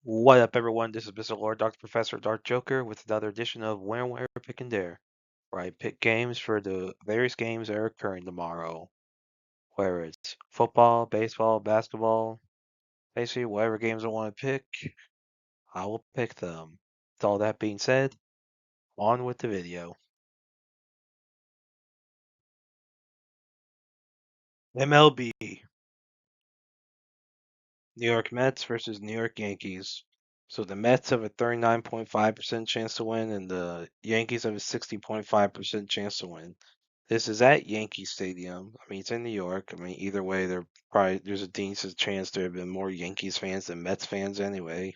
What up, everyone? This is Mr. Lord, Dr. Professor, Dark Joker, with another edition of Where, Pick, and Dare, where I pick games for the various games that are occurring tomorrow. Whether it's football, baseball, basketball, basically whatever games I want to pick, I will pick them. With all that being said, on with the video. MLB, New York Mets versus New York Yankees. So the Mets have a 39.5% chance to win, and the Yankees have a 60.5% chance to win. This is at Yankee Stadium. I mean, it's in New York. I mean, either way, there's a decent chance there have been more Yankees fans than Mets fans anyway.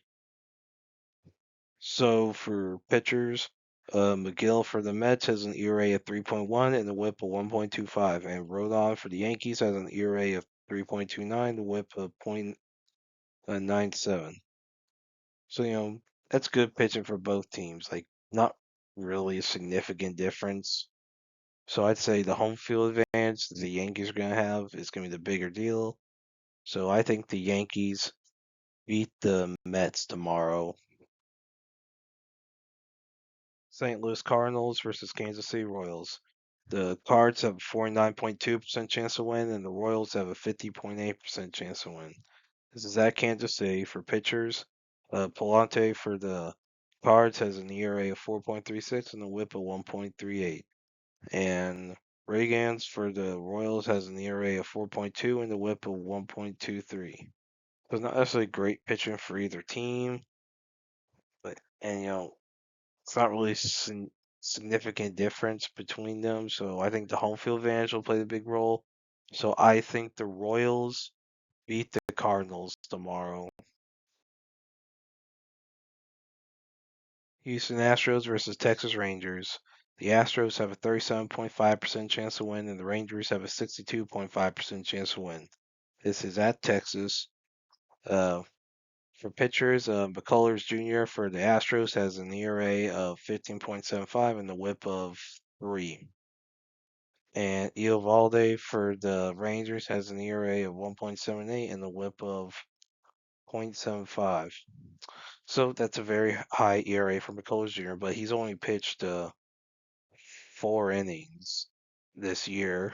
So for pitchers, McGill for the Mets has an ERA of 3.1 and a WHIP of 1.25, and Rodon for the Yankees has an ERA of 3.29, the WHIP of .97. So that's good pitching for both teams. Like not really a significant difference. So I'd say the home field advantage the Yankees are going to have is going to be the bigger deal. So I think the Yankees beat the Mets tomorrow. St. Louis Cardinals versus Kansas City Royals. The Cards have a 49.2% chance to win, and the Royals have a 50.8% chance to win. This is at Kansas City for pitchers. Palante for the Cards has an ERA of 4.36 and a WHIP of 1.38. And Reagans for the Royals has an ERA of 4.2 and a WHIP of 1.23. So it's not necessarily great pitching for either team, but it's not really significant difference between them. So I think the home field advantage will play the big role. So I think the Royals beat the Cardinals tomorrow. Houston Astros versus Texas Rangers. The Astros have a 37.5% chance to win, and the Rangers have a 62.5% chance to win. This is at Texas. Uh, for pitchers, McCullers Jr. for the Astros has an ERA of 15.75 and a WHIP of 3. And Eovaldi for the Rangers has an ERA of 1.78 and a WHIP of .75. So that's a very high ERA for McCullers Jr., but he's only pitched 4 innings this year.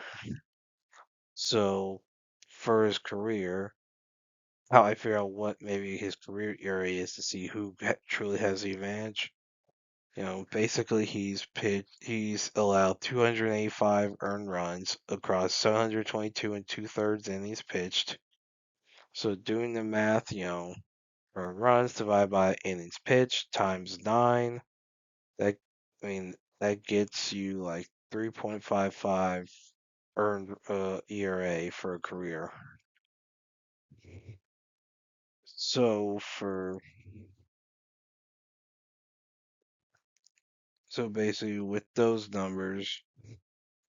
So for his career, how I figure out what maybe his career ERA is to see who truly has the advantage. Basically he's allowed 285 earned runs across 722 and 2/3 innings pitched. So doing the math, earned runs divided by innings pitched times 9, that I mean that gets you like 3.55 earned ERA for a career. So basically with those numbers,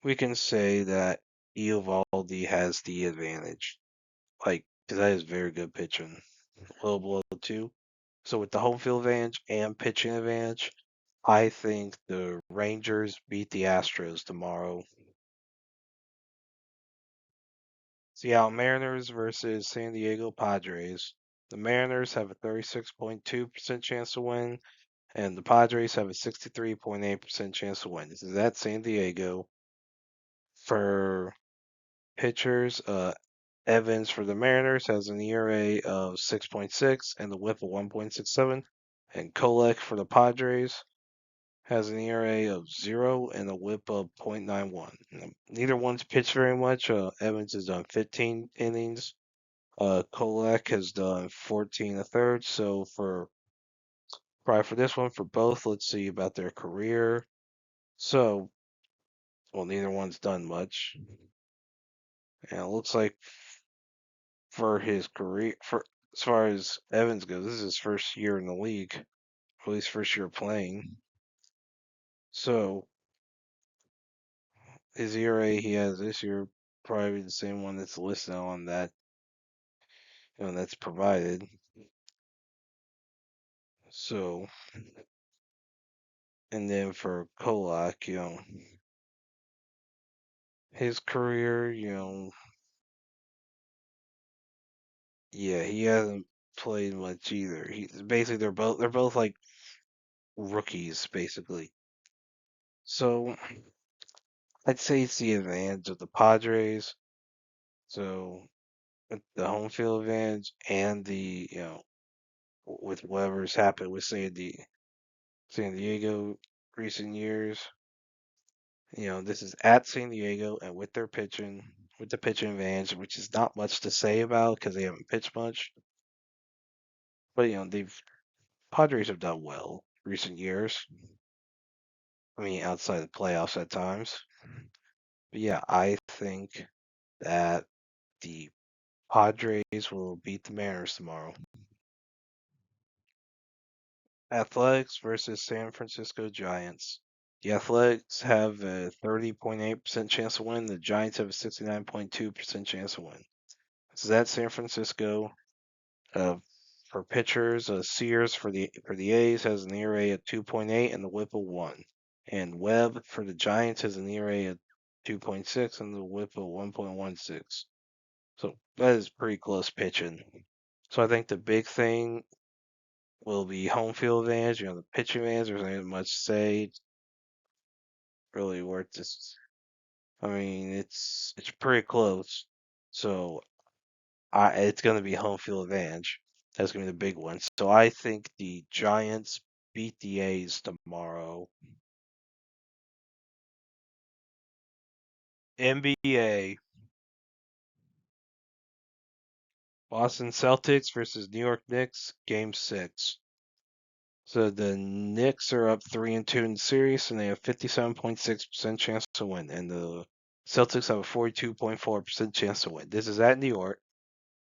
we can say that Eovaldi has the advantage. Like, because that is very good pitching. A little below 2. So with the home field advantage and pitching advantage, I think the Rangers beat the Astros tomorrow. Seattle Mariners versus San Diego Padres. The Mariners have a 36.2% chance to win, and the Padres have a 63.8% chance to win. This is at San Diego. For pitchers, Evans for the Mariners has an ERA of 6.6 and the WHIP of 1.67, and Kolek for the Padres has an ERA of 0 and a WHIP of .91. Neither one's pitched very much. Evans has done 15 innings. Kolek has done 14 a third. So probably for this one, for both, let's see about their career. So, well, neither one's done much. And it looks like for his career, for as far as Evans goes, this is his first year in the league, or at least first year playing. So his ERA he has this year probably the same one that's listed on that, that's provided. So, and then for Kolak, his career, yeah, he hasn't played much either. Basically they're both like rookies basically. So I'd say it's the advantage of the Padres. So the home field advantage and the with whatever's happened with San Diego recent years. This is at San Diego and with the pitching advantage, which is not much to say about because they haven't pitched much. But they've Padres have done well recent years. I mean, outside the playoffs at times. But yeah, I think that the Padres will beat the Mariners tomorrow. Athletics versus San Francisco Giants. The Athletics have a 30.8% chance to win. The Giants have a 69.2% chance to win. This is at San Francisco. Uh, for pitchers, Sears for the A's has an ERA at 2.8 and the WHIP of 1. And Webb for the Giants has an ERA at 2.6 and the WHIP of 1.16. So that is pretty close pitching. So I think the big thing will be home field advantage. The pitching advantage, there's not much to say. It's really worth this. I mean, it's pretty close. So it's going to be home field advantage. That's going to be the big one. So I think the Giants beat the A's tomorrow. NBA. Boston Celtics versus New York Knicks, Game 6. So the Knicks are up 3-2 in the series, and they have 57.6% chance to win. And the Celtics have a 42.4% chance to win. This is at New York,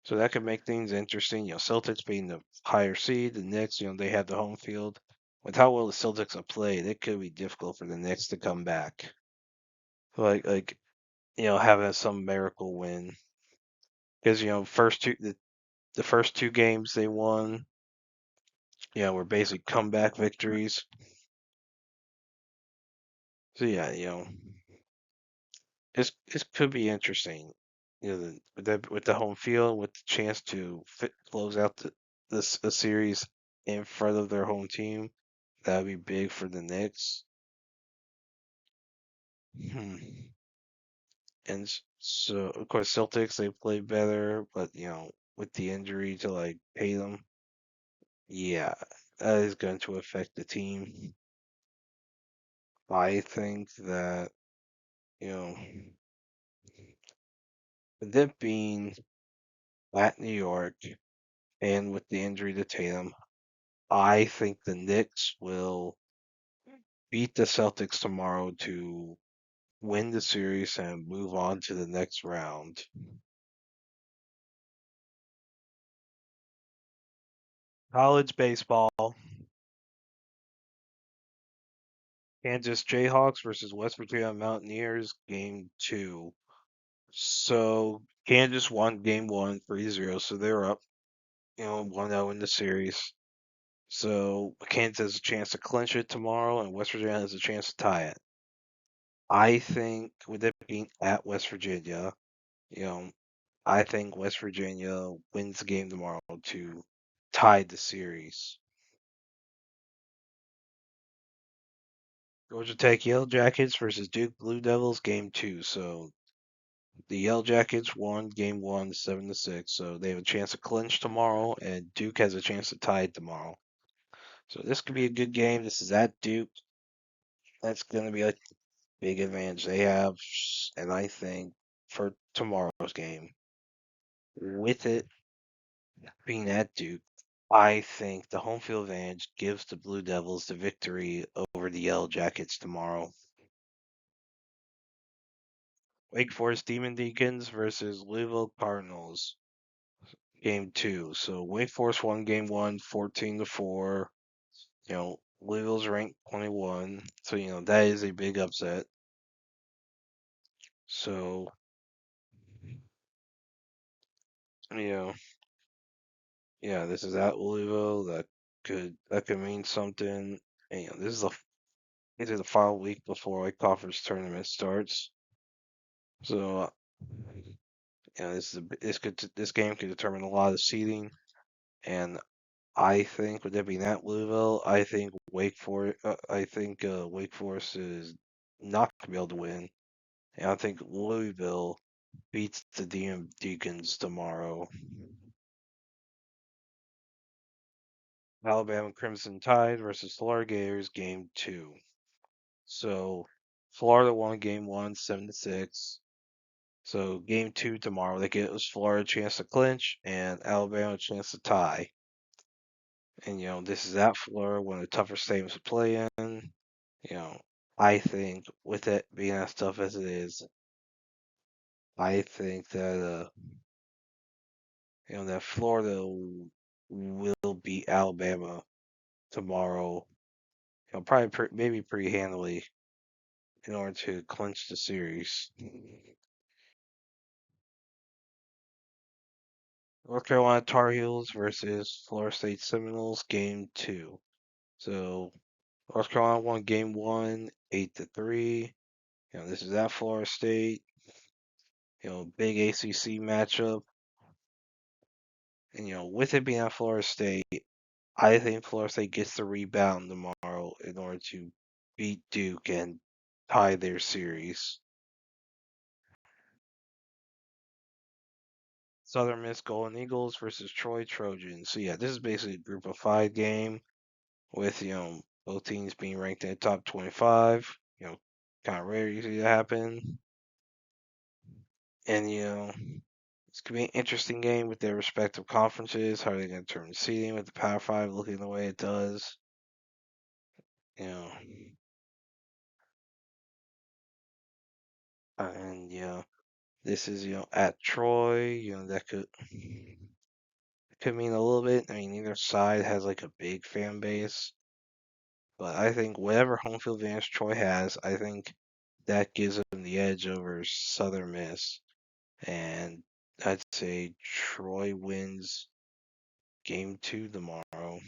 so that could make things interesting. Celtics being the higher seed, the Knicks, they have the home field. With how well the Celtics have played, it could be difficult for the Knicks to come back. Like having some miracle win. Because the first two games they won, were basically comeback victories. So yeah, this could be interesting. With the home field, with the chance to close out this a series in front of their home team, that would be big for the Knicks. Hmm. And so of course Celtics they play better, but with the injury to like Tatum, yeah, that is going to affect the team. I think that you know with it being at New York and with the injury to Tatum, I think the Knicks will beat the Celtics tomorrow to win the series and move on to the next round. College baseball. Kansas Jayhawks versus West Virginia Mountaineers, game 2. So Kansas won game 1 3-0, so they're up, 1-0 in the series. So Kansas has a chance to clinch it tomorrow, and West Virginia has a chance to tie it. I think with it being at West Virginia, you know, I think West Virginia wins the game tomorrow to tie the series. Georgia Tech Yellow Jackets versus Duke Blue Devils, game 2. So the Yellow Jackets won game 1 7-6, so they have a chance to clinch tomorrow, and Duke has a chance to tie it tomorrow. So this could be a good game. This is at Duke. That's going to be a big advantage they have, and I think for tomorrow's game, with it being at Duke, I think the home field advantage gives the Blue Devils the victory over the Yellow Jackets tomorrow. Wake Forest Demon Deacons versus Louisville Cardinals, game 2. So Wake Forest won game 1, 14-4. Louisville's ranked 21, so that is a big upset. So you know, yeah, this is at Louisville. That could mean something. And, this is the final week before like conference tournament starts. So this game could determine a lot of seeding. And I think with that being at Louisville, I think Wake Forest is not gonna be able to win, and I think Louisville beats the Deacons tomorrow. Alabama Crimson Tide versus Florida Gators, game 2. So Florida won game 1, 7-6. So game 2 tomorrow, they give Florida a chance to clinch and Alabama a chance to tie. And this is at Florida, one of the tougher stadiums to play in. You know, I think with it being as tough as it is, I think that that Florida will beat Alabama tomorrow. Probably maybe pretty handily in order to clinch the series. North Carolina Tar Heels versus Florida State Seminoles, game 2. So North Carolina won game 1, 8-3. This is at Florida State. Big ACC matchup. And with it being at Florida State, I think Florida State gets the rebound tomorrow in order to beat Duke and tie their series. Southern Miss Golden Eagles versus Troy Trojans. So yeah, this is basically a group of 5 game with both teams being ranked in the top 25. Kind of rare you see that happen. And it's gonna be an interesting game with their respective conferences. How are they gonna determine the seeding with the Power Five looking the way it does? You know, and this is at Troy. That could mean a little bit. I mean, either side has like a big fan base, but I think whatever home field advantage Troy has, I think that gives them the edge over Southern Miss. And I'd say Troy wins game 2 tomorrow.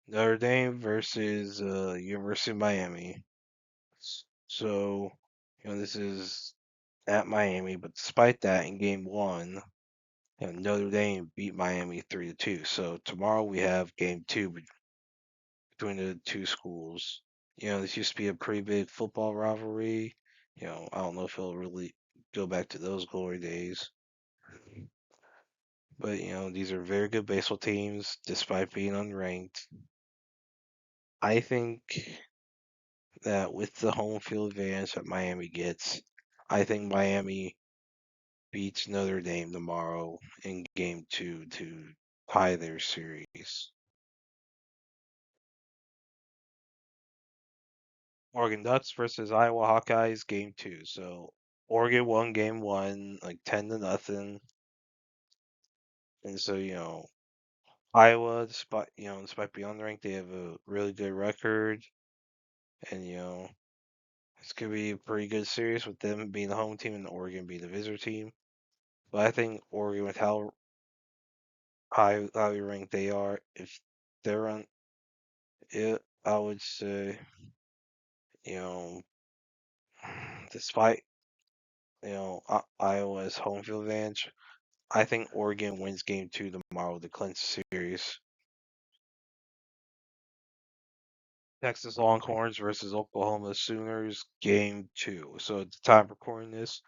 Notre Dame versus University of Miami. So, this is at Miami, but despite that, in game 1, Notre Dame beat Miami 3-2. So tomorrow we have game 2 between the two schools. This used to be a pretty big football rivalry. I don't know if it'll really go back to those glory days. But, these are very good baseball teams despite being unranked. I think that with the home field advantage that Miami gets, I think Miami beats Notre Dame tomorrow in game 2 to tie their series. Oregon Ducks versus Iowa Hawkeyes, game 2. So Oregon won game 1 like 10-0. And so, Iowa, despite being unranked, they have a really good record. And, it's going to be a pretty good series with them being the home team and Oregon being the visitor team. But I think Oregon, with how highly ranked they are, if they're on it, I would say, you know, despite, Iowa's home field advantage, I think Oregon wins game 2 tomorrow to clinch the series. Texas Longhorns versus Oklahoma Sooners, game 2. So at the time of recording this,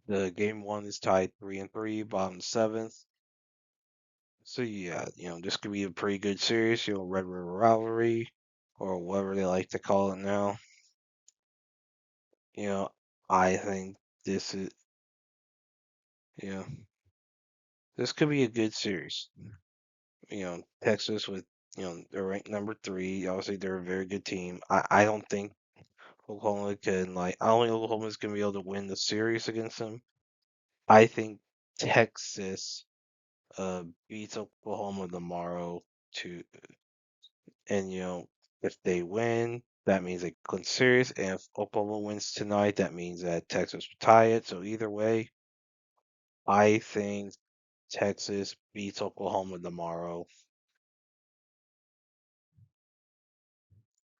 the game 1 is tied 3-3, bottom 7th. So yeah, this could be a pretty good series, Red River rivalry, or whatever they like to call it now. I think this is, you know, this could be a good series. Texas with, they're ranked number 3. Obviously, they're a very good team. I don't think Oklahoma can, I don't think Oklahoma's going to be able to win the series against them. I think Texas beats Oklahoma tomorrow to, and, if they win, that means they clinch series. And if Oklahoma wins tonight, that means that Texas will tie it. So either way, I think Texas beats Oklahoma tomorrow.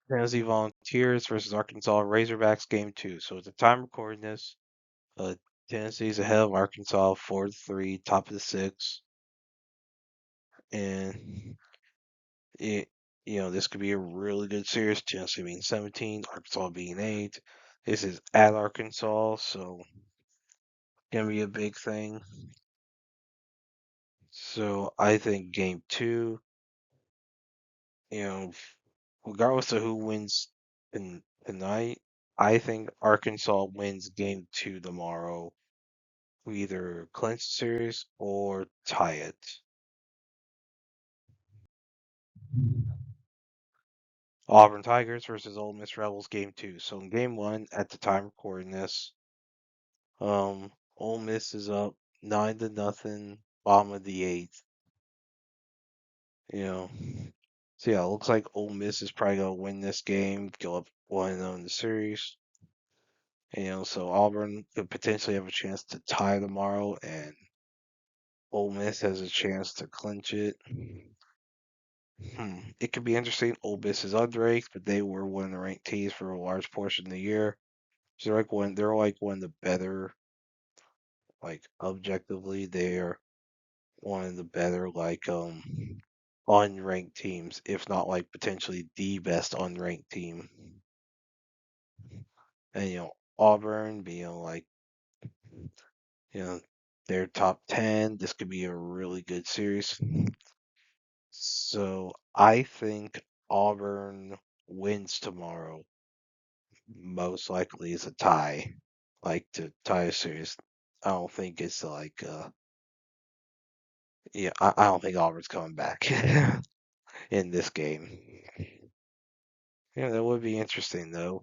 Tennessee Volunteers versus Arkansas Razorbacks, game 2. So at the time recording this, Tennessee's ahead of Arkansas 4-3, top of the six, and it this could be a really good series. Tennessee being 17, Arkansas being 8. This is at Arkansas, so gonna be a big thing. So I think game two, you know, regardless of who wins tonight, I think Arkansas wins game two tomorrow. We either clinch the series or tie it. Auburn Tigers versus Ole Miss Rebels game two. So in game one, at the time recording this, Ole Miss is up 9-0, bottom of the eighth. You know, so yeah, it looks like Ole Miss is probably gonna win this game, go up 1-0 in the series. So Auburn could potentially have a chance to tie tomorrow, and Ole Miss has a chance to clinch it. It could be interesting. Ole Miss is unranked, but they were one of the ranked teams for a large portion of the year. So they're like one of the better, like objectively, they're one of the better unranked teams, if not like potentially the best unranked team. And Auburn being like you know they're top 10. This could be a really good series. So I think Auburn wins tomorrow. Most likely is a tie, like to tie a series. I don't think it's like I don't think Auburn's coming back in this game. Yeah, that would be interesting though.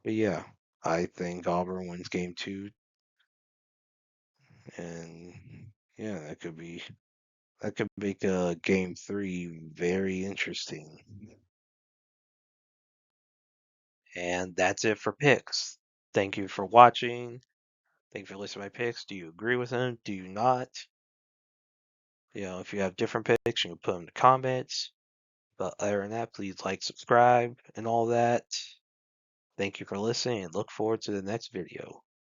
But yeah, I think Auburn wins game two, and yeah, that could make game three very interesting. And that's it for picks. Thank you for watching. Thank you for listening to my picks. Do you agree with them? Do you not? If you have different picks, you can put them in the comments. But other than that, please like, subscribe, and all that. Thank you for listening, and look forward to the next video.